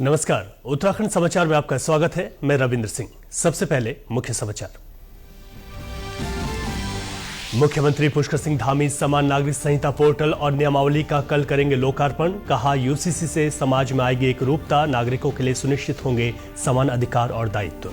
नमस्कार, उत्तराखंड समाचार में आपका स्वागत है। मैं रविंद्र सिंह। सबसे पहले मुख्य समाचार। मुख्यमंत्री पुष्कर सिंह धामी समान नागरिक संहिता पोर्टल और नियमावली का कल करेंगे लोकार्पण। कहा, यूसीसी से समाज में आएगी एकरूपता, नागरिकों के लिए सुनिश्चित होंगे समान अधिकार और दायित्व।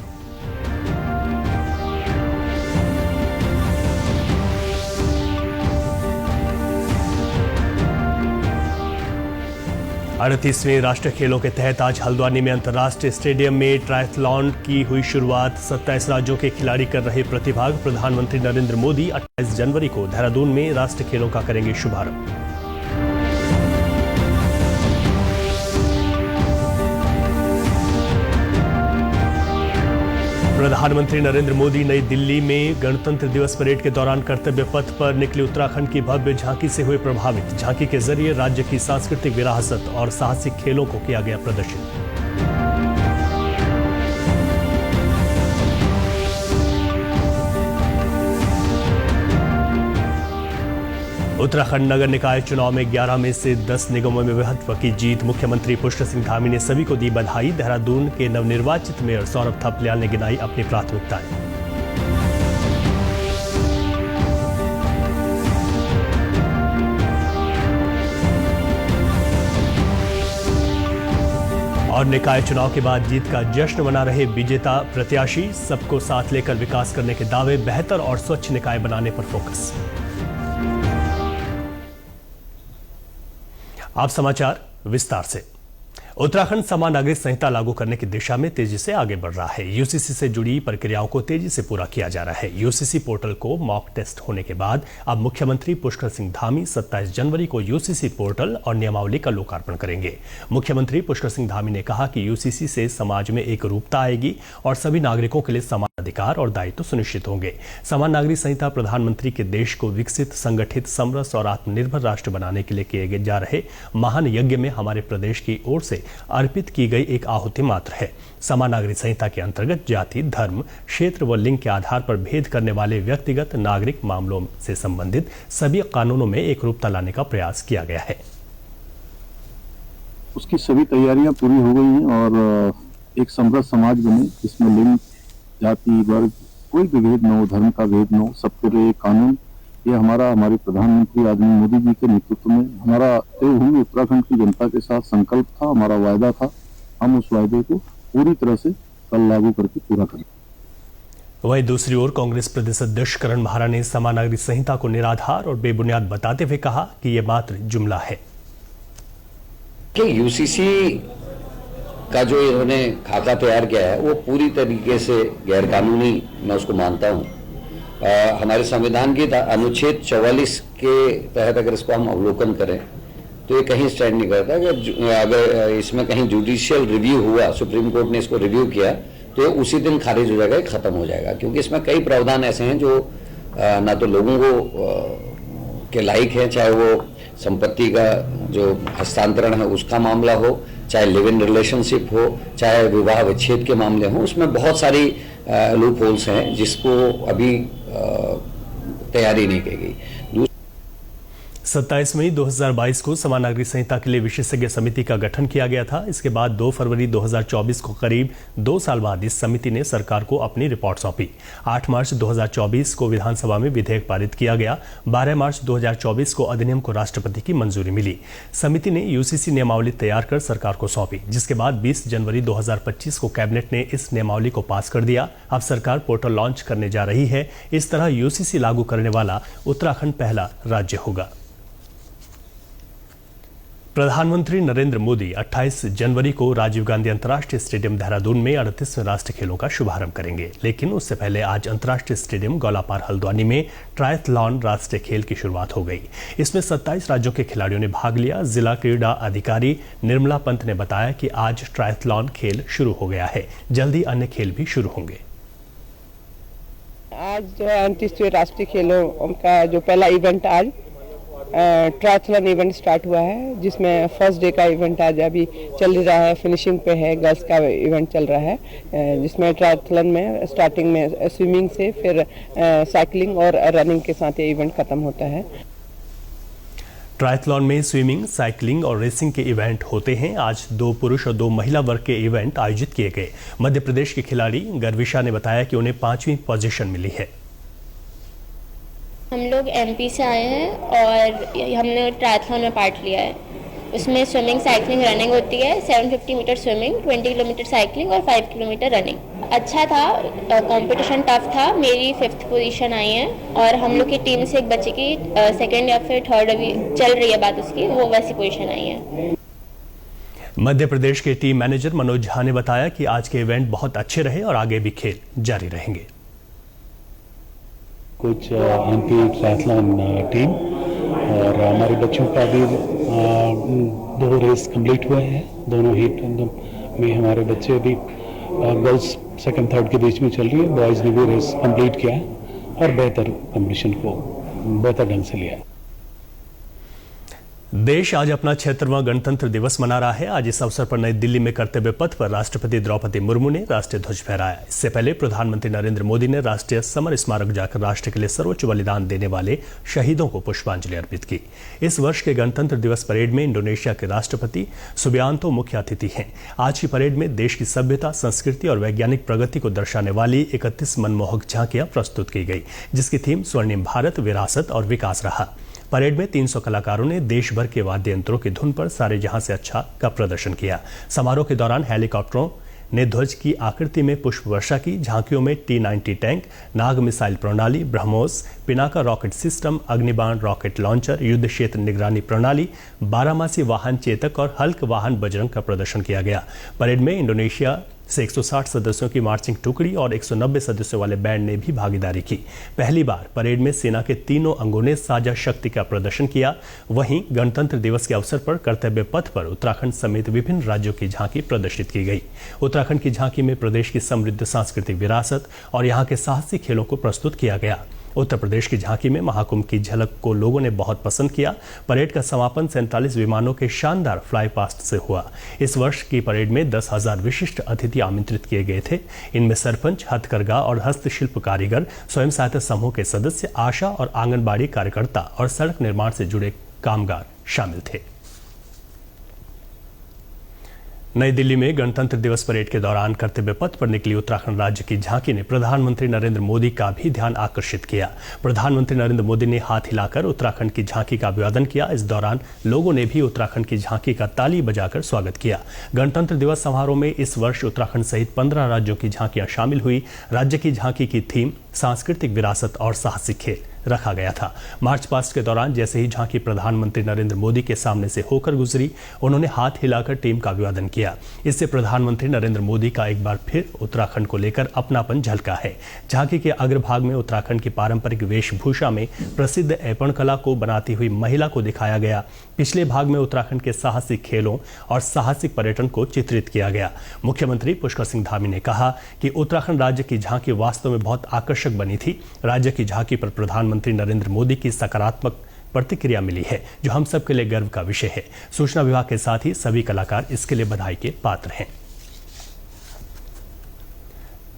38वें राष्ट्रीय खेलों के तहत आज हल्द्वानी में अंतर्राष्ट्रीय स्टेडियम में ट्रायथलॉन की हुई शुरुआत। 27 राज्यों के खिलाड़ी कर रहे प्रतिभाग। प्रधानमंत्री नरेंद्र मोदी 28 जनवरी को देहरादून में राष्ट्रीय खेलों का करेंगे शुभारंभ। प्रधानमंत्री नरेंद्र मोदी नई दिल्ली में गणतंत्र दिवस परेड के दौरान कर्तव्य पथ पर निकले उत्तराखंड की भव्य झांकी से हुए प्रभावित। झांकी के जरिए राज्य की सांस्कृतिक विरासत और साहसिक खेलों को किया गया प्रदर्शित। उत्तराखंड नगर निकाय चुनाव में 11 में से 10 निगमों में महत्व की जीत। मुख्यमंत्री पुष्कर सिंह धामी ने सभी को दी बधाई। देहरादून के नवनिर्वाचित मेयर सौरभ थपलियाल ने गिनाई अपनी प्राथमिकताएं। और निकाय चुनाव के बाद जीत का जश्न मना रहे विजेता प्रत्याशी। सबको साथ लेकर विकास करने के दावे, बेहतर और स्वच्छ निकाय बनाने पर फोकस। आप समाचार विस्तार से। उत्तराखंड समान नागरिक संहिता लागू करने की दिशा में तेजी से आगे बढ़ रहा है। यूसीसी से जुड़ी प्रक्रियाओं को तेजी से पूरा किया जा रहा है। यूसीसी पोर्टल को मॉक टेस्ट होने के बाद अब मुख्यमंत्री पुष्कर सिंह धामी 27 जनवरी को यूसीसी पोर्टल और नियमावली का लोकार्पण करेंगे। मुख्यमंत्री पुष्कर सिंह धामी ने कहा कि यूसीसी से समाज में एकरूपता आएगी और सभी नागरिकों के लिए समान अधिकार और दायित्व सुनिश्चित होंगे। समान नागरिक संहिता प्रधानमंत्री के देश को विकसित, संगठित, समरस और आत्मनिर्भर राष्ट्र बनाने के लिए किए जा रहे महान यज्ञ में हमारे प्रदेश की ओर से अर्पित की गई एक आहुति मात्र है। समान नागरिक संहिता के अंतर्गत जाति, धर्म, क्षेत्र व लिंग के आधार पर भेद करने वाले व्यक्तिगत नागरिक मामलों से संबंधित सभी कानूनों में एकरूपता लाने का प्रयास किया गया है। उसकी सभी तैयारियां पूरी हो गई हैं और एक समृद्ध समाज बने जिसमें लिंग, जाति, वर्ग कोई भी भेद न हो, धर्म का भेद न हो, सबके लिए कानून। ये हमारे प्रधानमंत्री आदरणीय मोदी जी के नेतृत्व में हमारा तय हुई उत्तराखंड की जनता के साथ संकल्प था, हमारा वायदा था। हम उस वायदे को पूरी तरह से कल लागू करके पूरा करें। वहीं दूसरी ओर कांग्रेस प्रदेश अध्यक्ष करण महारा ने समान नागरिक संहिता को निराधार और बेबुनियाद बताते हुए कहा कि यह मात्र जुमला है। कि यूसीसी का जो इन्होंने खाका तैयार किया है वो पूरी तरीके से गैरकानूनी मैं उसको मानता हूँ। हमारे संविधान की अनुच्छेद 44 के तहत अगर इसको हम अवलोकन करें तो ये कहीं स्टैंड नहीं करता कि अगर इसमें कहीं जुडिशियल रिव्यू हुआ, सुप्रीम कोर्ट ने इसको रिव्यू किया तो ये उसी दिन खारिज हो जाएगा, खत्म हो जाएगा। क्योंकि इसमें कई प्रावधान ऐसे हैं जो ना तो लोगों को के लायक है, चाहे वो संपत्ति का जो हस्तांतरण है उसका मामला हो, चाहे लिव इन रिलेशनशिप हो, चाहे विवाह विच्छेद के मामले हों। उसमें बहुत सारी लूप होल्स हैं जिसको अभी तैयारी नहीं की गई। 27 मई 2022 को समान नागरिक संहिता के लिए विशेषज्ञ समिति का गठन किया गया था। इसके बाद 2 फरवरी 2024 को करीब 2 साल बाद इस समिति ने सरकार को अपनी रिपोर्ट सौंपी। 8 मार्च 2024 को विधानसभा में विधेयक पारित किया गया। 12 मार्च 2024 को अधिनियम को राष्ट्रपति की मंजूरी मिली। समिति ने यूसीसी नियमावली तैयार कर सरकार को सौंपी, जिसके बाद 20 जनवरी 2025 को कैबिनेट ने इस नियमावली को पास कर दिया। अब सरकार पोर्टल लॉन्च करने जा रही है। इस तरह यूसीसी लागू करने वाला उत्तराखंड पहला राज्य होगा। प्रधानमंत्री नरेंद्र मोदी 28 जनवरी को राजीव गांधी अंतर्राष्ट्रीय स्टेडियम देहरादून में 38वें राष्ट्रीय खेलों का शुभारंभ करेंगे। लेकिन उससे पहले आज अंतर्राष्ट्रीय स्टेडियम गौलापार हल्द्वानी में ट्रायथलॉन राष्ट्रीय खेल की शुरुआत हो गई। इसमें 27 राज्यों के खिलाड़ियों ने भाग लिया। जिला क्रीड़ा अधिकारी निर्मला पंत ने बताया कि आज ट्रायथलॉन खेल शुरू हो गया है, जल्दी अन्य खेल भी शुरू होंगे। आज जो 38वें राष्ट्रीय खेलों का जो पहला इवेंट आज ट्रायथलॉन इवेंट स्टार्ट हुआ है, जिसमें फर्स्ट डे का इवेंट आज अभी चल रहा है, फिनिशिंग पे है। गर्ल्स का इवेंट चल रहा है, जिसमें ट्रायथलॉन में स्टार्टिंग में स्विमिंग से फिर साइकिलिंग और रनिंग के साथ ये इवेंट खत्म होता है। ट्रायथलॉन में स्विमिंग, साइकिलिंग और रेसिंग के इवेंट होते हैं। आज 2 पुरुष और 2 महिला वर्ग के इवेंट आयोजित किए गए। मध्य प्रदेश की खिलाड़ी गर्विशा ने बताया कि उन्हें 5वीं पोजीशन मिली है। हम लोग एमपी से आए हैं और हमने ट्रायथलॉन में पार्ट लिया है। उसमें स्विमिंग, साइकिलिंग, रनिंग होती है। 750 मीटर स्विमिंग, 20 किलोमीटर साइकिलिंग और 5 किलोमीटर रनिंग। अच्छा था, कंपटीशन टफ था। मेरी 5th पोजीशन आई है और हम लोग की टीम से एक बच्चे की 2nd या फिर 3rd अभी चल रही है बात उसकी, वो वैसी पोजीशन आई है। मध्य प्रदेश के टीम मैनेजर मनोज झा ने बताया कि आज के इवेंट बहुत अच्छे रहे और आगे भी खेल जारी रहेंगे। कुछ एमपी ट्रायथलॉन टीम और हमारे बच्चों का भी 2 रेस कंप्लीट हुए हैं। दोनों हीट में हमारे बच्चे भी गर्ल्स 2nd 3rd के बीच में चल रही है। बॉयज़ ने भी रेस कंप्लीट किया है और बेहतर कंपटीशन को बेहतर ढंग से लिया है। देश आज अपना 76वां गणतंत्र दिवस मना रहा है। आज इस अवसर पर नई दिल्ली में कर्तव्य पथ पर राष्ट्रपति द्रौपदी मुर्मू ने राष्ट्रीय ध्वज फहराया। इससे पहले प्रधानमंत्री नरेंद्र मोदी ने राष्ट्रीय समर स्मारक जाकर राष्ट्र के लिए सर्वोच्च बलिदान देने वाले शहीदों को पुष्पांजलि अर्पित की। इस वर्ष के गणतंत्र दिवस परेड में इंडोनेशिया के राष्ट्रपति सुबियांतो मुख्य अतिथि हैं। आज की परेड में देश की सभ्यता, संस्कृति और वैज्ञानिक प्रगति को दर्शाने वाली 31 मनमोहक झांकियां प्रस्तुत की गई, जिसकी थीम स्वर्णिम भारत, विरासत और विकास रहा। परेड में 300 कलाकारों ने देश भर के वाद्य यंत्रों की धुन पर सारे जहां से अच्छा का प्रदर्शन किया। समारोह के दौरान हेलीकॉप्टरों ने ध्वज की आकृति में पुष्प वर्षा की। झांकियों में T-90 टैंक, नाग मिसाइल प्रणाली, BrahMos, Pinaka rocket system, Agnibaan rocket launcher, युद्ध क्षेत्र निगरानी प्रणाली, 12मासी वाहन चेतक और हल्क वाहन बजरंग का प्रदर्शन किया गया। परेड में इंडोनेशिया से 160 सदस्यों की मार्चिंग टुकड़ी और 190 सदस्यों वाले बैंड ने भी भागीदारी की। पहली बार परेड में सेना के तीनों अंगों ने साझा शक्ति का प्रदर्शन किया। वहीं गणतंत्र दिवस के अवसर पर कर्तव्य पथ पर उत्तराखंड समेत विभिन्न राज्यों की झांकी प्रदर्शित की गई। उत्तराखंड की झांकी में प्रदेश की समृद्ध सांस्कृतिक विरासत और यहाँ के साहसिक खेलों को प्रस्तुत किया गया। उत्तर प्रदेश की झांकी में महाकुंभ की झलक को लोगों ने बहुत पसंद किया। परेड का समापन 47 विमानों के शानदार फ्लाई पास्ट से हुआ। इस वर्ष की परेड में 10,000 विशिष्ट अतिथि आमंत्रित किए गए थे। इनमें सरपंच, हथकरघा और हस्तशिल्प कारीगर, स्वयं सहायता समूह के सदस्य, आशा और आंगनबाड़ी कार्यकर्ता और सड़क निर्माण से जुड़े कामगार शामिल थे। नई दिल्ली में गणतंत्र दिवस परेड के दौरान कर्तव्य पथ पर निकली उत्तराखंड राज्य की झांकी ने प्रधानमंत्री नरेंद्र मोदी का भी ध्यान आकर्षित किया। प्रधानमंत्री नरेंद्र मोदी ने हाथ हिलाकर उत्तराखंड की झांकी का अभिवादन किया। इस दौरान लोगों ने भी उत्तराखंड की झांकी का ताली बजाकर स्वागत किया। गणतंत्र दिवस समारोह में इस वर्ष उत्तराखंड सहित 15 राज्यों की झांकियां शामिल हुई। राज्य की झांकी की थीम सांस्कृतिक विरासत और साहसिक खेल रखा गया था। मार्च पास्ट के दौरान जैसे ही झांकी प्रधानमंत्री नरेंद्र मोदी के सामने से होकर गुजरी, उन्होंने हाथ हिलाकर टीम का अभिवादन किया। इससे प्रधानमंत्री नरेंद्र मोदी का एक बार फिर उत्तराखंड को लेकर अपनापन झलका है। झांकी के अग्रभाग में उत्तराखंड की पारंपरिक वेशभूषा में प्रसिद्ध ऐपण कला को बनाती हुई महिला को दिखाया गया। पिछले भाग में उत्तराखंड के साहसिक खेलों और साहसिक पर्यटन को चित्रित किया गया। मुख्यमंत्री पुष्कर सिंह धामी ने कहा कि उत्तराखंड राज्य की झांकी वास्तव में बहुत आकर्षक बनी थी। राज्य की झांकी पर प्रधानमंत्री नरेंद्र मोदी की सकारात्मक प्रतिक्रिया मिली है, जो हम सबके लिए गर्व का विषय है। सूचना विभाग के साथ ही सभी कलाकार इसके लिए बधाई के पात्र हैं।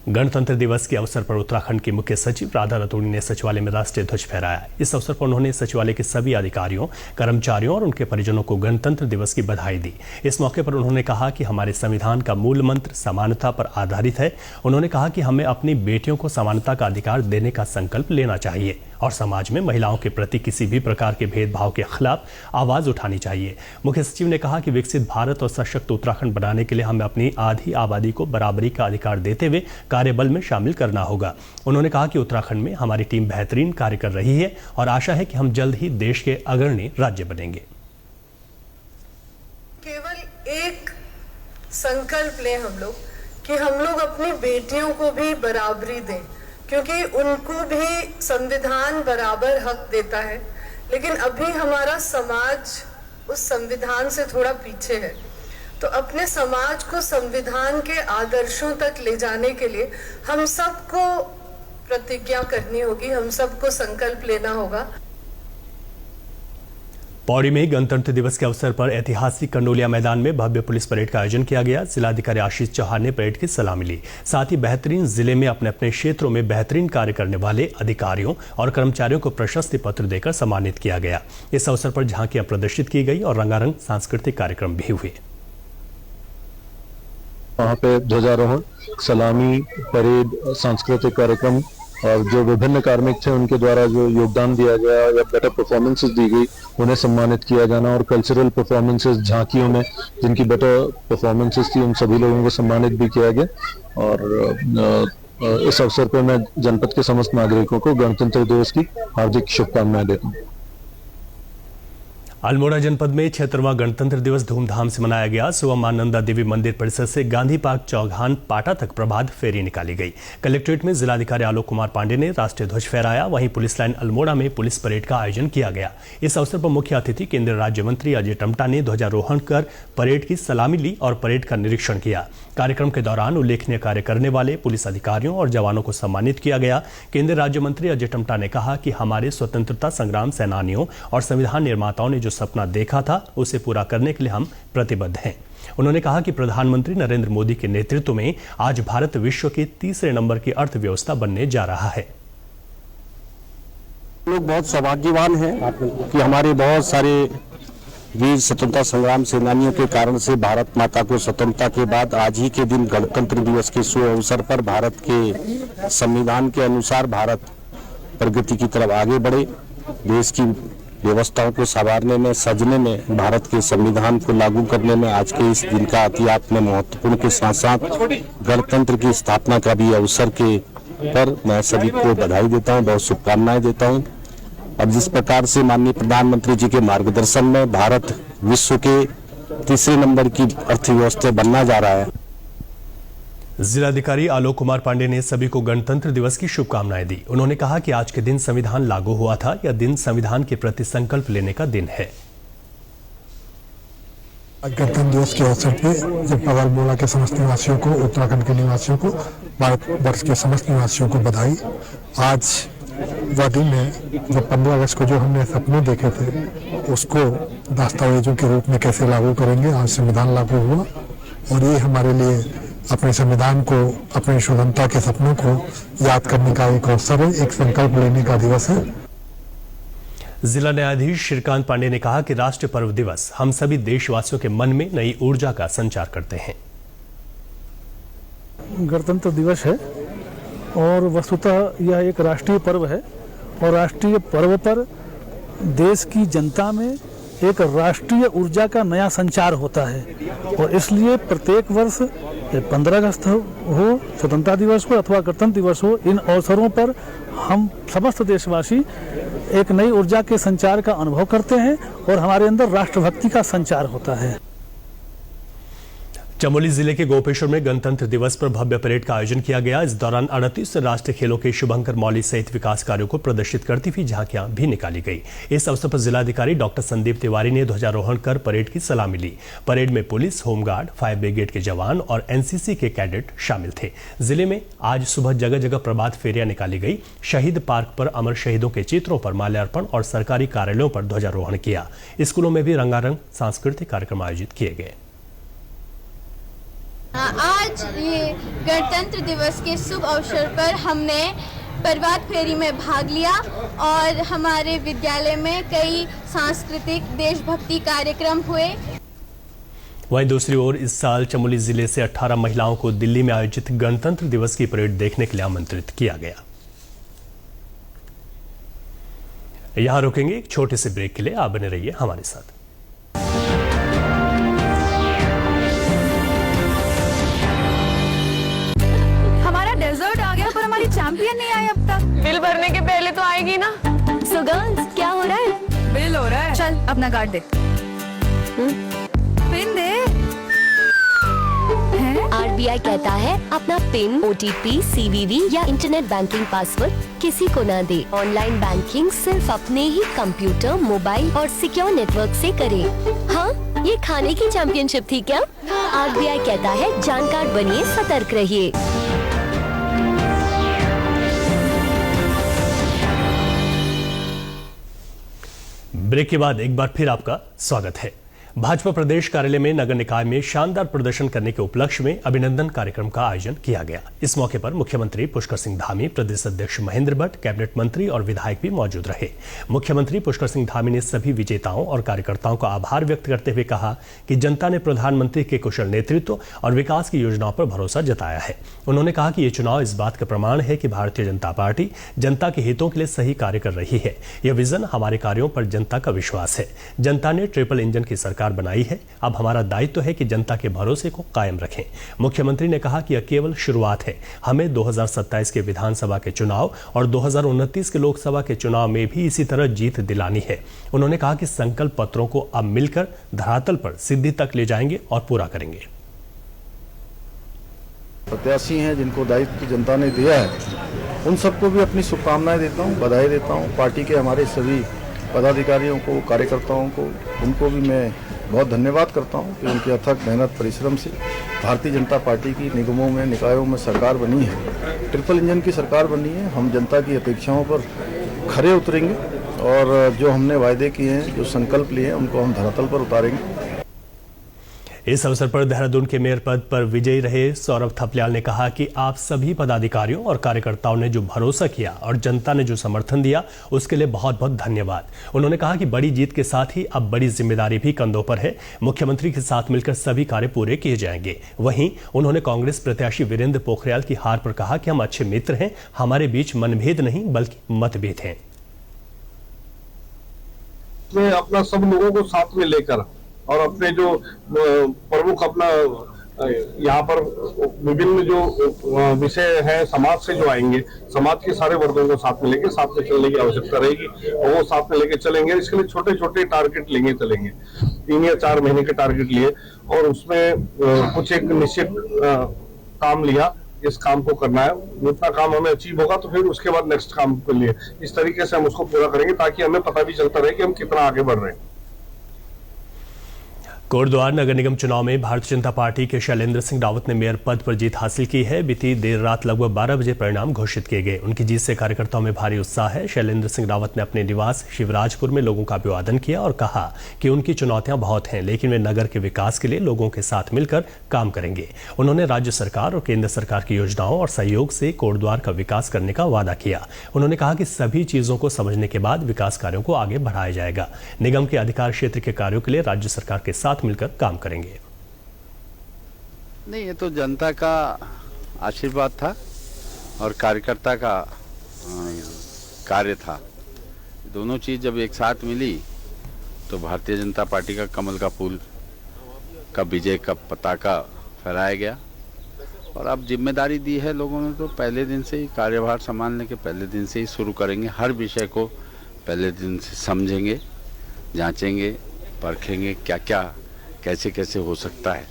गणतंत्र दिवस के अवसर पर उत्तराखंड की मुख्य सचिव राधा रतूड़ी ने सचिवालय में राष्ट्रीय ध्वज फहराया। इस अवसर पर उन्होंने सचिवालय के सभी अधिकारियों, कर्मचारियों और उनके परिजनों को गणतंत्र दिवस की बधाई दी। इस मौके पर उन्होंने कहा कि हमारे संविधान का मूल मंत्र समानता पर आधारित है। उन्होंने कहा कि हमें अपनी बेटियों को समानता का अधिकार देने का संकल्प लेना चाहिए और समाज में महिलाओं के प्रति किसी भी प्रकार के भेदभाव के खिलाफ आवाज उठानी चाहिए। मुख्य सचिव ने कहा कि विकसित भारत और सशक्त उत्तराखंड बनाने के लिए हमें अपनी आधी आबादी को बराबरी का अधिकार देते हुए कार्यबल में शामिल करना होगा। उन्होंने कहा कि उत्तराखंड में हमारी टीम बेहतरीन कार्य कर रही है और आशा है कि हम जल्द ही देश के अग्रणी राज्य बनेंगे। केवल एक संकल्प लें हम लोग कि हम लोग अपनी बेटियों को भी बराबरी दें, क्योंकि उनको भी संविधान बराबर हक देता है। लेकिन अभी हमारा समाज उस संविधान से थोड़ा पीछे है। तो अपने समाज को संविधान के आदर्शों तक ले जाने के लिए हम सबको प्रतिज्ञा करनी होगी, हम सबको संकल्प लेना होगा। पौड़ी में गणतंत्र दिवस के अवसर पर ऐतिहासिक कंडोलिया मैदान में भव्य पुलिस परेड का आयोजन किया गया। जिलाधिकारी आशीष चौहान ने परेड की सलामी ली। साथ ही बेहतरीन जिले में अपने अपने क्षेत्रों में बेहतरीन कार्य करने वाले अधिकारियों और कर्मचारियों को प्रशस्ति पत्र देकर सम्मानित किया गया। इस अवसर पर झांकियां प्रदर्शित की गई और रंगारंग सांस्कृतिक कार्यक्रम भी हुए। वहाँ पे ध्वजारोहण, सलामी, परेड, सांस्कृतिक कार्यक्रम और जो विभिन्न कार्मिक थे उनके द्वारा जो योगदान दिया गया या बेटर परफॉर्मेंसेस दी गई उन्हें सम्मानित किया जाना और कल्चरल परफॉर्मेंसेस झांकियों में जिनकी बेटर परफॉर्मेंसेस थी उन सभी लोगों को सम्मानित भी किया गया। और इस अवसर पर मैं जनपद के समस्त नागरिकों को गणतंत्र दिवस की हार्दिक शुभकामनाएं देता हूँ। अल्मोड़ा जनपद में 76वां गणतंत्र दिवस धूमधाम से मनाया गया। सुबह मां नंदा देवी मंदिर परिसर से गांधी पार्क चौघान पाटा तक प्रभात फेरी निकाली गई। कलेक्ट्रेट में जिलाधिकारी आलोक कुमार पांडे ने राष्ट्रीय ध्वज फहराया। वहीं पुलिस लाइन अल्मोड़ा में पुलिस परेड का आयोजन किया गया। इस अवसर पर मुख्य अतिथि केंद्रीय राज्य मंत्री अजय टम्टा ने ध्वजारोहण कर परेड की सलामी ली और परेड का निरीक्षण किया। कार्यक्रम के दौरान उल्लेखनीय कार्य करने वाले पुलिस अधिकारियों और जवानों को सम्मानित किया गया। केंद्रीय राज्य मंत्री अजय टम्टा ने कहा कि हमारे स्वतंत्रता संग्राम सेनानियों और संविधान निर्माताओं ने जो सपना देखा था उसे पूरा करने के लिए हम प्रतिबद्ध हैं। उन्होंने कहा कि प्रधानमंत्री नरेंद्र मोदी के नेतृत्व में आज भारत विश्व के तीसरे नंबर की अर्थव्यवस्था बनने जा रहा है। लोग बहुत सौभाग्यवान हैं कि हमारे बहुत सारे वीर स्वतंत्रता संग्राम सेनानियों के कारण से भारत माता को स्वतंत्रता के बाद आज ही के दिन गणतंत्र दिवस के शुभ अवसर पर भारत के संविधान के अनुसार भारत प्रगति की तरफ आगे बढ़े। देश की व्यवस्थाओं को संवारने में, सजने में, भारत के संविधान को लागू करने में आज के इस दिन का अति आत्म महत्वपूर्ण के साथ साथ गणतंत्र की स्थापना का भी अवसर के पर मैं सभी को बधाई देता हूँ, बहुत शुभकामनाएं देता हूँ। और जिस प्रकार से माननीय प्रधानमंत्री जी के मार्गदर्शन में भारत विश्व के तीसरे नंबर की अर्थव्यवस्था बनना जा रहा है। जिलाधिकारी आलोक कुमार पांडे ने सभी को गणतंत्र दिवस की शुभकामनाएं दी। उन्होंने कहा कि आज के दिन संविधान लागू हुआ था। यह दिन संविधान के प्रति संकल्प लेने का दिन है। गणतंत्र दिवस के अवसर पे जब अल्मोड़ा के समस्त निवासियों को, उत्तराखंड के निवासियों को, भारत वर्ष के समस्त निवासियों को बधाई। आज वह दिन है जब 15 अगस्त को जो हमने सपने देखे थे उसको दस्तावेजों के रूप में कैसे लागू करेंगे। आज संविधान लागू हुआ और ये हमारे लिए अपने संविधान को, अपने स्वतंत्रता के सपनों को याद करने का एक अवसर है, एक संकल्प लेने का दिवस है। जिला न्यायाधीश श्रीकांत पांडे ने कहा कि राष्ट्रीय पर्व दिवस हम सभी देशवासियों के मन में नई ऊर्जा का संचार करते हैं। गणतंत्र दिवस है और वस्तुतः यह एक राष्ट्रीय पर्व है और राष्ट्रीय पर्व पर देश की जनता में एक राष्ट्रीय ऊर्जा का नया संचार होता है और इसलिए प्रत्येक वर्ष 15 अगस्त हो, स्वतंत्रता दिवस हो अथवा गणतंत्र दिवस हो, इन अवसरों पर हम समस्त देशवासी एक नई ऊर्जा के संचार का अनुभव करते हैं और हमारे अंदर राष्ट्रभक्ति का संचार होता है। चमोली जिले के गोपेश्वर में गणतंत्र दिवस पर भव्य परेड का आयोजन किया गया। इस दौरान 38 राष्ट्रीय खेलों के शुभंकर मौली सहित विकास कार्यों को प्रदर्शित करती हुई झांकियां भी निकाली गई। इस अवसर पर जिलाधिकारी डॉक्टर संदीप तिवारी ने ध्वजारोहण कर परेड की सलामी ली। परेड में पुलिस, होमगार्ड, फायर ब्रिगेड के जवान और एनसीसी के कैडेट शामिल थे। जिले में आज सुबह जगह जगह प्रभात फेरियां निकाली गई। शहीद पार्क पर अमर शहीदों के चित्रों पर माल्यार्पण और सरकारी कार्यालयों पर ध्वजारोहण किया। स्कूलों में भी रंगारंग सांस्कृतिक कार्यक्रम आयोजित किए गए। आज ये गणतंत्र दिवस के शुभ अवसर पर हमने प्रभात फेरी में भाग लिया और हमारे विद्यालय में कई सांस्कृतिक देशभक्ति कार्यक्रम हुए। वहीं दूसरी ओर इस साल चमोली जिले से 18 महिलाओं को दिल्ली में आयोजित गणतंत्र दिवस की परेड देखने के लिए आमंत्रित किया गया। यहां रुकेंगे एक छोटे से ब्रेक के लिए। आप बने रहिए हमारे साथ। चैंपियन नहीं आए अब तक। बिल भरने के पहले तो आएगी ना। सो गर्ल्स क्या हो रहा है? बिल हो रहा है। चल अपना कार्ड दे। पिन दे। RBI कहता है अपना पिन, OTP, CVV या इंटरनेट बैंकिंग पासवर्ड किसी को ना दे। ऑनलाइन बैंकिंग सिर्फ अपने ही कंप्यूटर, मोबाइल और सिक्योर नेटवर्क से करें। हाँ, ये खाने की चैंपियनशिप थी क्या? RBI कहता है जानकार बनिए, सतर्क रहिए। ब्रेक के बाद एक बार फिर आपका स्वागत है। भाजपा प्रदेश कार्यालय में नगर निकाय में शानदार प्रदर्शन करने के उपलक्ष्य में अभिनंदन कार्यक्रम का आयोजन किया गया। इस मौके पर मुख्यमंत्री पुष्कर सिंह धामी, प्रदेश अध्यक्ष महेंद्र भट्ट, कैबिनेट मंत्री और विधायक भी मौजूद रहे। मुख्यमंत्री पुष्कर सिंह धामी ने सभी विजेताओं और कार्यकर्ताओं का आभार व्यक्त करते हुए कहा कि जनता ने प्रधानमंत्री के कुशल नेतृत्व और विकास की योजनाओं पर भरोसा जताया है। उन्होंने कहा कि ये चुनाव इस बात का प्रमाण है कि भारतीय जनता पार्टी जनता के हितों के लिए सही कार्य कर रही है। यह विजन हमारे कार्यों पर जनता का विश्वास है। जनता ने ट्रिपल इंजन की सरकार बनाई है। अब हमारा दायित्व है कि जनता के भरोसे को कायम रखें। मुख्यमंत्री ने कहा कि यह केवल शुरुआत है। हमें 2027 के विधानसभा के चुनाव और 2029 के लोकसभा के चुनाव में भी इसी तरह जीत दिलानी है। उन्होंने कहा कि संकल्प पत्रों को अब मिलकर धरातल पर सिद्धि तक ले जाएंगे और पूरा करेंगे। प्रत्याशी हैं जिनको दायित्व जनता ने दिया है, उन सबको भी अपनी शुभकामनाएं देता हूं, बधाई देता हूं। पार्टी के हमारे सभी पदाधिकारियों को, कार्यकर्ताओं को, उनको भी मैं बहुत धन्यवाद करता हूं कि उनकी अथक मेहनत परिश्रम से भारतीय जनता पार्टी की निगमों में, निकायों में सरकार बनी है। ट्रिपल इंजन की सरकार बनी है। हम जनता की अपेक्षाओं पर खरे उतरेंगे और जो हमने वायदे किए हैं, जो संकल्प लिए हैं, उनको हम धरातल पर उतारेंगे। इस अवसर पर देहरादून के मेयर पद पर विजयी रहे सौरभ थपलियाल ने कहा कि आप सभी पदाधिकारियों और कार्यकर्ताओं ने जो भरोसा किया और जनता ने जो समर्थन दिया, उसके लिए बहुत बहुत धन्यवाद। उन्होंने कहा कि बड़ी जीत के साथ ही अब बड़ी जिम्मेदारी भी कंधों पर है। मुख्यमंत्री के साथ मिलकर सभी कार्य पूरे किए जाएंगे। वहीं उन्होंने कांग्रेस प्रत्याशी वीरेंद्र पोखरियाल की हार पर कहा कि हम अच्छे मित्र हैं, हमारे बीच मनभेद नहीं बल्कि मतभेद हैं। अपना सब लोगों को साथ में लेकर और अपने जो प्रमुख अपना यहाँ पर विभिन्न जो विषय है समाज से जो आएंगे, समाज के सारे वर्गों को साथ में लेके साथ में चलने की आवश्यकता रहेगी और वो साथ में लेके चलेंगे। इसके लिए छोटे छोटे टारगेट लेंगे, चलेंगे 3 या 4 महीने के टारगेट लिए और उसमें कुछ एक निश्चित काम लिया, इस काम को करना है। जितना काम हमें अचीव होगा तो फिर उसके बाद नेक्स्ट काम के लिए इस तरीके से हम उसको पूरा करेंगे ताकि हमें पता भी चलता रहे कि हम कितना आगे बढ़ रहे हैं। कोटद्वार नगर निगम चुनाव में भारतीय जनता पार्टी के शैलेंद्र सिंह रावत ने मेयर पद पर जीत हासिल की है। बीती देर रात लगभग 12 बजे परिणाम घोषित किए गए। उनकी जीत से कार्यकर्ताओं में भारी उत्साह है। शैलेंद्र सिंह रावत ने अपने निवास शिवराजपुर में लोगों का अभिवादन किया और कहा कि उनकी चुनौतियां बहुत हैं, लेकिन वे नगर के विकास के लिए लोगों के साथ मिलकर काम करेंगे। उन्होंने राज्य सरकार और केंद्र सरकार की योजनाओं और सहयोग से कोटद्वार का विकास करने का वादा किया। उन्होंने कहा कि सभी चीजों को समझने के बाद विकास कार्यों को आगे बढ़ाया जाएगा। निगम के अधिकार क्षेत्र के कार्यों के लिए राज्य सरकार के साथ मिलकर काम करेंगे। नहीं, ये तो जनता का आशीर्वाद था और कार्यकर्ता का कार्य था। दोनों चीज जब एक साथ मिली तो भारतीय जनता पार्टी का कमल का फूल का विजय का पताका फहराया गया और अब जिम्मेदारी दी है लोगों ने, तो पहले दिन से ही कार्यभार संभालने के पहले दिन से ही शुरू करेंगे। हर विषय को पहले दिन से समझेंगे, जांचेंगे, परखेंगे क्या क्या कैसे कैसे हो सकता है।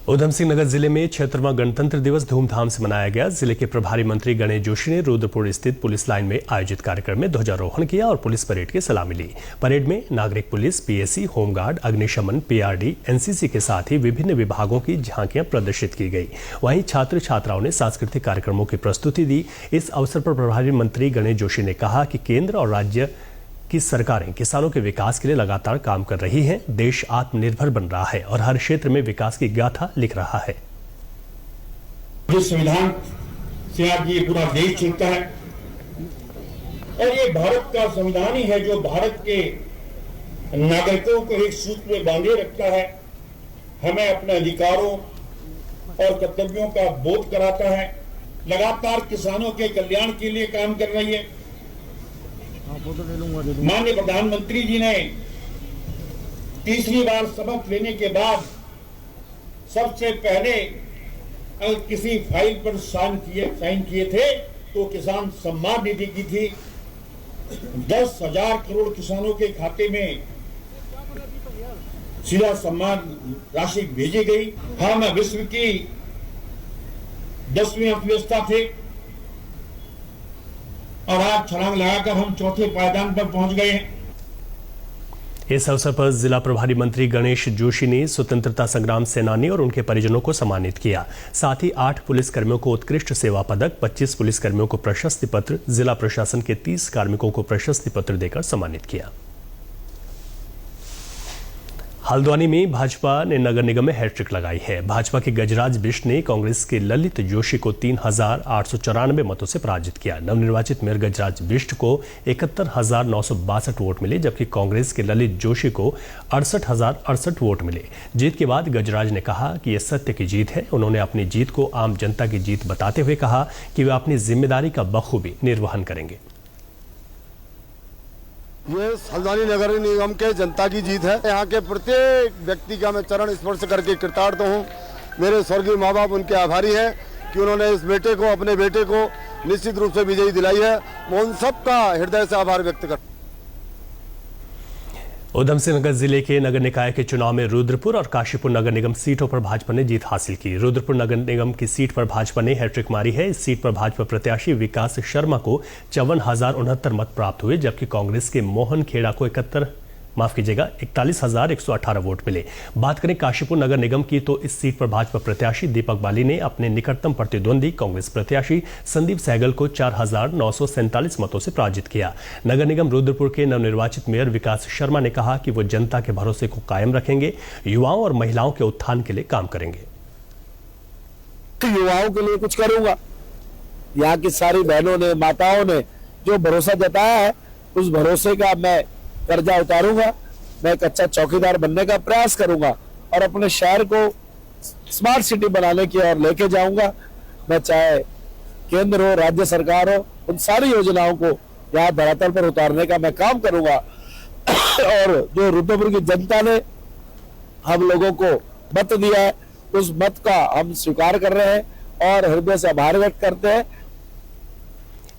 उधम सिंह नगर जिले में 76वां गणतंत्र दिवस धूमधाम से मनाया गया। जिले के प्रभारी मंत्री गणेश जोशी ने रुद्रपुर स्थित पुलिस लाइन में आयोजित कार्यक्रम में ध्वजारोहण किया और पुलिस परेड की सलामी ली। परेड में नागरिक पुलिस, पीएसी, होमगार्ड, अग्निशमन, पीआरडी, एनसीसी के साथ ही विभिन्न विभागों की झांकियां प्रदर्शित की गई। वहीं छात्र छात्राओं ने सांस्कृतिक कार्यक्रमों की प्रस्तुति दी। इस अवसर पर प्रभारी मंत्री गणेश जोशी ने कहा कि केंद्र और राज्य की सरकारें किसानों के विकास के लिए लगातार काम कर रही हैं। देश आत्मनिर्भर बन रहा है और हर क्षेत्र में विकास की गाथा लिख रहा है। जिस संविधान से आज ये पूरा देश चलता है और ये भारत का संविधान ही है जो भारत के नागरिकों को एक सूत्र में बांधे रखता है, हमें अपने अधिकारों और कर्तव्यों का बोध कराता है, लगातार किसानों के कल्याण के लिए काम कर रही है। माननीय प्रधानमंत्री जी ने तीसरी बार शपथ लेने के बाद सबसे पहले अगर किसी फाइल पर साइन किए थे तो किसान सम्मान निधि की थी। 10,000 करोड़ किसानों के खाते में सीधा सम्मान राशि भेजी गई। हम विश्व की 10वीं अर्थव्यवस्था थे और आज छलांग लगाकर हम चौथे पायदान पर पहुंच गए हैं। इस अवसर पर जिला प्रभारी मंत्री गणेश जोशी ने स्वतंत्रता संग्राम सेनानी और उनके परिजनों को सम्मानित किया। साथ ही 8 पुलिस कर्मियों को उत्कृष्ट सेवा पदक, 25 पुलिस कर्मियों को प्रशस्ति पत्र, जिला प्रशासन के 30 कार्मिकों को प्रशस्ति पत्र देकर सम्मानित किया। हल्द्वानी में भाजपा ने नगर निगम में हैट्रिक लगाई है। भाजपा के गजराज बिष्ट ने कांग्रेस के ललित जोशी को 3,894 मतों से पराजित किया। नवनिर्वाचित मेयर गजराज बिष्ट को 71,962 वोट मिले, जबकि कांग्रेस के ललित जोशी को 68,068 वोट मिले। जीत के बाद गजराज ने कहा कि यह सत्य की जीत है। उन्होंने अपनी जीत को आम जनता की जीत बताते हुए कहा कि वे अपनी जिम्मेदारी का बखूबी निर्वहन करेंगे। ये हल्द्वानी नगर निगम के जनता की जीत है। यहाँ के प्रत्येक व्यक्ति का मैं चरण स्पर्श करके कृतार्थ हूँ। मेरे स्वर्गीय माँ बाप उनके आभारी हैं कि उन्होंने इस बेटे को, अपने बेटे को निश्चित रूप से विजयी दिलाई है। मैं उन सबका हृदय से आभार व्यक्त करता हूँ। उधम सिंह नगर जिले के नगर निकाय के चुनाव में रुद्रपुर और काशीपुर नगर निगम सीटों पर भाजपा ने जीत हासिल की। रुद्रपुर नगर निगम की सीट पर भाजपा ने हैट्रिक मारी है। इस सीट पर भाजपा प्रत्याशी विकास शर्मा को 54,069 मत प्राप्त हुए, जबकि कांग्रेस के मोहन खेड़ा को 41,118 वोट मिले। बात करें काशीपुर नगर निगम की तो इस सीट पर भाजपा प्रत्याशी दीपक बाली ने अपने निकटतम प्रतिद्वंदी कांग्रेस प्रत्याशी संदीप सहगल को 4,947 मतों से पराजित किया। नगर निगम रुद्रपुर के नवनिर्वाचित मेयर विकास शर्मा ने कहा कि वो जनता के भरोसे को कायम रखेंगे, युवाओं और महिलाओं के उत्थान के लिए काम करेंगे। युवाओं के लिए कुछ करूंगा। यहाँ की सारी बहनों ने, माताओं ने जो भरोसा जताया है, उस भरोसे का मैं कर्जा उतारूंगा। मैं एक अच्छा चौकीदार बनने का प्रयास करूंगा और अपने शहर को स्मार्ट सिटी बनाने की ओर लेके जाऊंगा। मैं चाहे केंद्र हो, राज्य सरकार हो, उन सारी योजनाओं को यहाँ धरातल पर उतारने का मैं काम करूंगा। और जो रुद्रपुर की जनता ने हम लोगों को मत दिया है, उस मत का हम स्वीकार कर रहे हैं और हृदय से आभार व्यक्त करते हैं।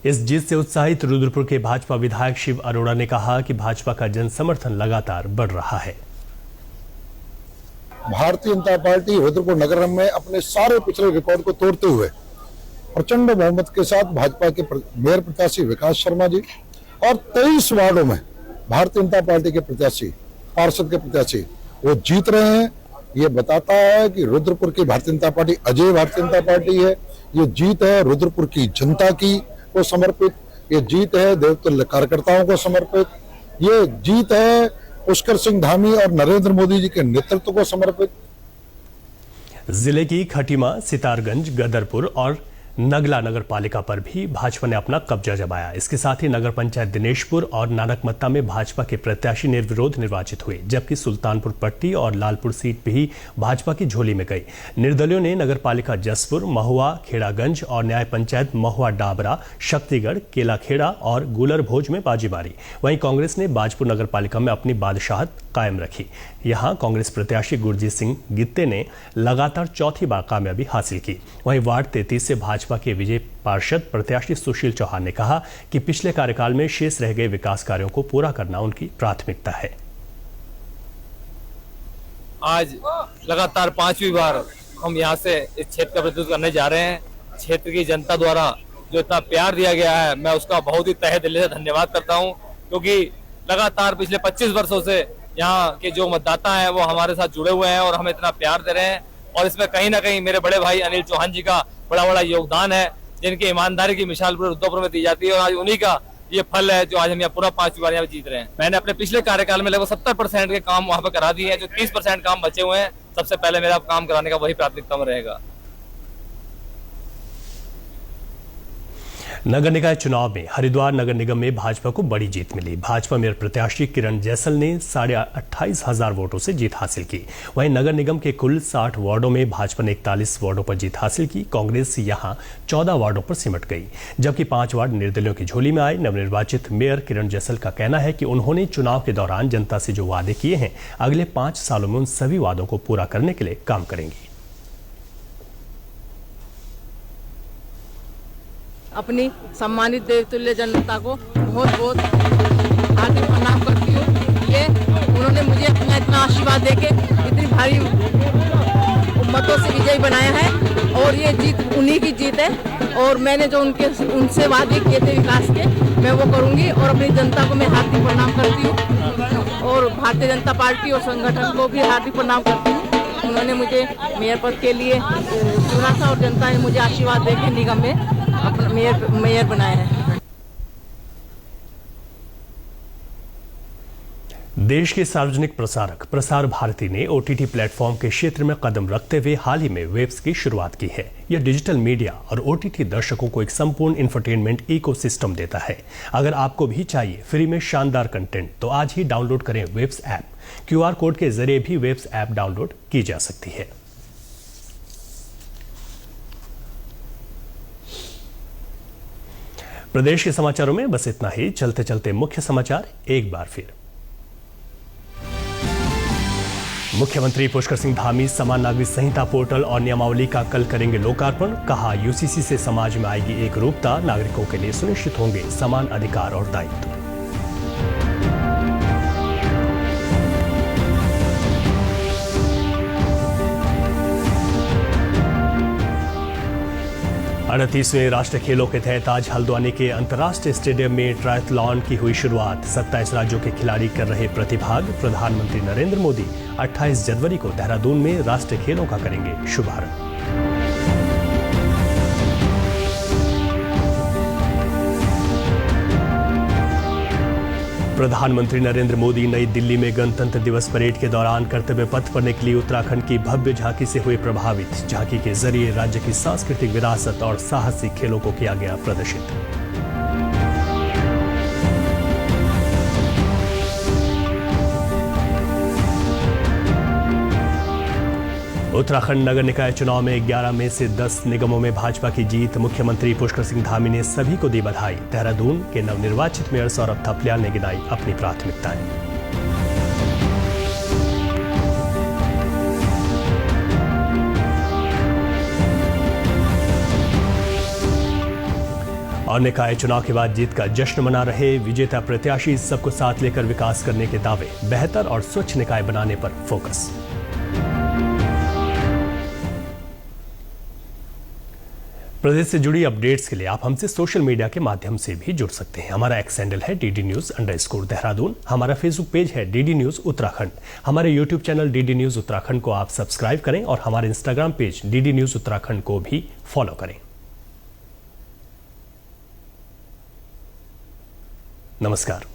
इस जीत से उत्साहित रुद्रपुर के भाजपा विधायक शिव अरोड़ा ने कहा कि भाजपा का जन समर्थन लगातार बढ़ रहा है। भारतीय जनता पार्टी रुद्रपुर नगर में अपने सारे पिछले रिकॉर्ड को तोड़ते हुए प्रचंड बहुमत के साथ भाजपा के मेयर प्रत्याशी विकास शर्मा जी और 23 वार्डों में भारतीय जनता पार्टी के प्रत्याशी, पार्षद के प्रत्याशी वो जीत रहे हैं। ये बताता है कि रुद्रपुर की भारतीय जनता पार्टी अजय भारतीय जनता पार्टी है। ये जीत है रुद्रपुर की जनता की को समर्पित, ये जीत है देवतुल्य कार्यकर्ताओं को समर्पित, ये जीत है पुष्कर सिंह धामी और नरेंद्र मोदी जी के नेतृत्व को समर्पित। जिले की खटीमा, सितारगंज, गदरपुर और नगला नगर पालिका पर भी भाजपा ने अपना कब्जा जमाया। इसके साथ ही नगर पंचायत दिनेशपुर और नानकमत्ता में भाजपा के प्रत्याशी निर्विरोध निर्वाचित हुए, जबकि सुल्तानपुर पट्टी और लालपुर सीट भी भाजपा की झोली में गई। निर्दलियों ने नगर पालिका जसपुर, महुआ, खेड़ागंज और न्याय पंचायत महुआ डाबरा, शक्तिगढ़, केलाखेड़ा और गुलर भोज में बाजी मारी। वहीं कांग्रेस ने बाजपुर नगर पालिका में अपनी बादशाहत कायम रखी। यहां कांग्रेस प्रत्याशी गुरजीत सिंह गित्ते ने लगातार चौथी बार कामयाबी हासिल की। वहीं वार्ड 33 से भाजपा के विजय पार्षद प्रत्याशी सुशील चौहान ने कहा कि पिछले कार्यकाल में शेष रह गए विकास कार्यों को पूरा करना उनकी प्राथमिकता है। आज लगातार 5वीं बार हम यहां से इस क्षेत्र का प्रतिनिधित्व करने जा रहे हैं। क्षेत्र की जनता द्वारा जो इतना प्यार दिया गया है, मैं उसका बहुत ही तहे दिल से धन्यवाद करता हूं, क्योंकि लगातार पिछले 25 वर्षों से यहाँ के जो मतदाता हैं वो हमारे साथ जुड़े हुए हैं और हमें इतना प्यार दे रहे हैं। और इसमें कहीं ना कहीं मेरे बड़े भाई अनिल चौहान जी का बड़ा योगदान है, जिनकी ईमानदारी की मिसाल पूरे रुद्रपुर में दी जाती है और आज उन्हीं का ये फल है जो आज हम यहाँ पूरा 5वीं बार यहाँ जीत रहे हैं। मैंने अपने पिछले कार्यकाल में लगभग 70% के काम वहाँ पे करा दिए हैं। जो 30% काम बचे हुए हैं, सबसे पहले मेरा काम कराने का वही प्राथमिकता में रहेगा। नगर निकाय चुनाव में हरिद्वार नगर निगम में भाजपा को बड़ी जीत मिली। भाजपा मेयर प्रत्याशी किरण जैसल ने 28,500 वोटों से जीत हासिल की। वहीं नगर निगम के कुल 60 वार्डों में भाजपा ने 41 वार्डों पर जीत हासिल की। कांग्रेस यहां 14 वार्डों पर सिमट गई, जबकि 5 वार्ड निर्दलियों की झोली में आए। नवनिर्वाचित मेयर किरण जैसल का कहना है कि उन्होंने चुनाव के दौरान जनता से जो वादे किए हैं, अगले 5 सालों में उन सभी वादों को पूरा करने के लिए काम करेंगी। अपनी सम्मानित देवतुल्य जनता को बहुत बहुत हार्दिक प्रणाम करती हूँ। ये उन्होंने मुझे अपना इतना आशीर्वाद देके इतनी भारी मतों से विजयी बनाया है और ये जीत उन्हीं की जीत है। और मैंने जो उनसे वादे किए थे विकास के, मैं वो करूँगी और अपनी जनता को मैं हार्दिक प्रणाम करती हूँ। और और भारतीय जनता पार्टी और संगठन को भी हार्दिक प्रणाम करती हूँ। उन्होंने मुझे मेयर पद के लिए चुना था और जनता ने मुझे आशीर्वाद देकर निगम में अपना मेयर बनाया है। देश के सार्वजनिक प्रसारक प्रसार भारती ने ओटीटी प्लेटफॉर्म के क्षेत्र में कदम रखते हुए हाल ही में वेब्स की शुरुआत की है। यह डिजिटल मीडिया और ओटीटी दर्शकों को एक संपूर्ण इंफरटेनमेंट इकोसिस्टम देता है। अगर आपको भी चाहिए फ्री में शानदार कंटेंट तो आज ही डाउनलोड करें वेब्स ऐप। क्यूआर कोड के जरिए भी वेब्स ऐप डाउनलोड की जा सकती है। प्रदेश के समाचारों में बस इतना ही। चलते चलते मुख्य समाचार एक बार फिर। मुख्यमंत्री पुष्कर सिंह धामी समान नागरिक संहिता पोर्टल और नियमावली का कल करेंगे लोकार्पण। कहा, यूसीसी से समाज में आएगी एकरूपता, नागरिकों के लिए सुनिश्चित होंगे समान अधिकार और दायित्व। अड़तीसवें राष्ट्रीय खेलों के तहत आज हल्द्वानी के अंतर्राष्ट्रीय स्टेडियम में ट्रायथलॉन की हुई शुरुआत। 27 राज्यों के खिलाड़ी कर रहे प्रतिभाग। प्रधानमंत्री नरेंद्र मोदी 28 जनवरी को देहरादून में राष्ट्रीय खेलों का करेंगे शुभारंभ। प्रधानमंत्री नरेंद्र मोदी नई दिल्ली में गणतंत्र दिवस परेड के दौरान कर्तव्य पथ पर निकली उत्तराखंड की भव्य झांकी से हुए प्रभावित। झांकी के जरिए राज्य की सांस्कृतिक विरासत और साहसिक खेलों को किया गया प्रदर्शित। उत्तराखंड नगर निकाय चुनाव में 11 में से 10 निगमों में भाजपा की जीत। मुख्यमंत्री पुष्कर सिंह धामी ने सभी को दी बधाई। देहरादून के नवनिर्वाचित मेयर सौरभ थपलियाल ने गिनाई अपनी प्राथमिकताएं। और निकाय चुनाव के बाद जीत का जश्न मना रहे विजेता प्रत्याशी। सबको साथ लेकर विकास करने के दावे। बेहतर और स्वच्छ निकाय बनाने पर फोकस। प्रदेश से जुड़ी अपडेट्स के लिए आप हमसे सोशल मीडिया के माध्यम से भी जुड़ सकते हैं। हमारा एक्स हैंडल है DD_News_देहरादून। हमारा फेसबुक पेज है DD News उत्तराखंड। हमारे YouTube channel DD News Uttarakhand को आप सब्सक्राइब करें और हमारे Instagram page DD News Uttarakhand को भी फॉलो करें। नमस्कार।